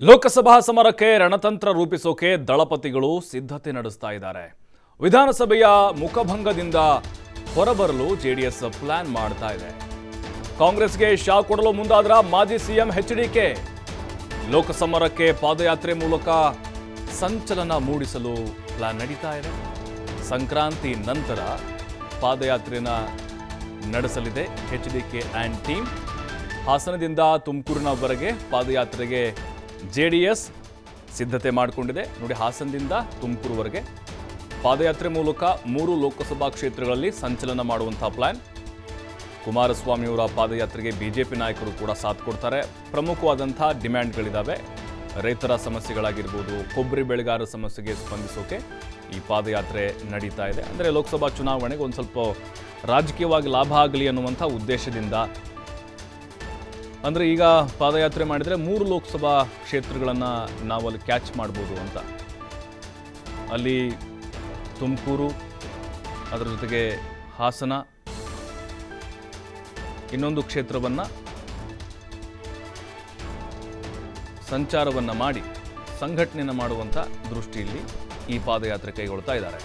ಲೋಕಸಭಾ ಸಮರಕ್ಕೆ ರಣತಂತ್ರ ರೂಪಿಸೋಕೆ ದಳಪತಿಗಳು ಸಿದ್ಧತೆ ನಡೆಸ್ತಾ ಇದ್ದಾರೆ. ವಿಧಾನಸಭೆಯ ಮುಖಭಂಗದಿಂದ ಹೊರಬರಲು ಜೆಡಿಎಸ್ ಪ್ಲಾನ್ ಮಾಡ್ತಾ ಇದೆ. ಕಾಂಗ್ರೆಸ್ಗೆ ಶಾಕ್ ಕೊಡಲು ಮುಂದಾದ್ರ ಮಾಜಿ ಸಿಎಂ ಎಚ್ಡಿಕೆ ಲೋಕಸಮರಕ್ಕೆ ಪಾದಯಾತ್ರೆ ಮೂಲಕ ಸಂಚಲನ ಮೂಡಿಸಲು ಪ್ಲಾನ್ ನಡೀತಾ ಇದೆ. ಸಂಕ್ರಾಂತಿ ನಂತರ ಪಾದಯಾತ್ರೆನ ನಡೆಸಲಿದೆ ಎಚ್ಡಿಕೆ ಆ್ಯಂಡ್ ಟೀಮ್. ಹಾಸನದಿಂದ ತುಮಕೂರಿನವರೆಗೆ ಪಾದಯಾತ್ರೆಗೆ ಜೆಡಿಎಸ್ ಸಿದ್ಧತೆ ಮಾಡಿಕೊಂಡಿದೆ. ನೋಡಿ, ಹಾಸನದಿಂದ ತುಮಕೂರುವರೆಗೆ ಪಾದಯಾತ್ರೆ ಮೂಲಕ 3 ಲೋಕಸಭಾ ಕ್ಷೇತ್ರಗಳಲ್ಲಿ ಸಂಚಲನ ಮಾಡುವಂತಹ ಪ್ಲಾನ್. ಕುಮಾರಸ್ವಾಮಿಯವರ ಪಾದಯಾತ್ರೆಗೆ ಬಿಜೆಪಿ ನಾಯಕರು ಕೂಡ ಸಾಥ್ ಕೊಡ್ತಾರೆ. ಪ್ರಮುಖವಾದಂಥ ಡಿಮ್ಯಾಂಡ್ಗಳಿದ್ದಾವೆ. ರೈತರ ಸಮಸ್ಯೆಗಳಾಗಿರ್ಬೋದು, ಕೊಬ್ಬರಿ ಬೆಳೆಗಾರರ ಸಮಸ್ಯೆಗೆ ಸ್ಪಂದಿಸೋಕೆ ಈ ಪಾದಯಾತ್ರೆ ನಡೀತಾ ಇದೆ. ಅಂದರೆ ಲೋಕಸಭಾ ಚುನಾವಣೆಗೆ ಒಂದು ಸ್ವಲ್ಪ ರಾಜಕೀಯವಾಗಿ ಲಾಭ ಆಗಲಿ ಅನ್ನುವಂಥ ಉದ್ದೇಶದಿಂದ. ಅಂದರೆ ಈಗ ಪಾದಯಾತ್ರೆ ಮಾಡಿದರೆ 3 ಲೋಕಸಭಾ ಕ್ಷೇತ್ರಗಳನ್ನು ನಾವು ಅಲ್ಲಿ ಕ್ಯಾಚ್ ಮಾಡ್ಬೋದು ಅಂತ. ಅಲ್ಲಿ ತುಮಕೂರು, ಅದರ ಜೊತೆಗೆ ಹಾಸನ, ಇನ್ನೊಂದು ಕ್ಷೇತ್ರವನ್ನು ಸಂಚಾರವನ್ನು ಮಾಡಿ ಸಂಘಟನೆಯನ್ನು ಮಾಡುವಂಥ ದೃಷ್ಟಿಯಲ್ಲಿ ಈ ಪಾದಯಾತ್ರೆ ಕೈಗೊಳ್ತಾ ಇದ್ದಾರೆ.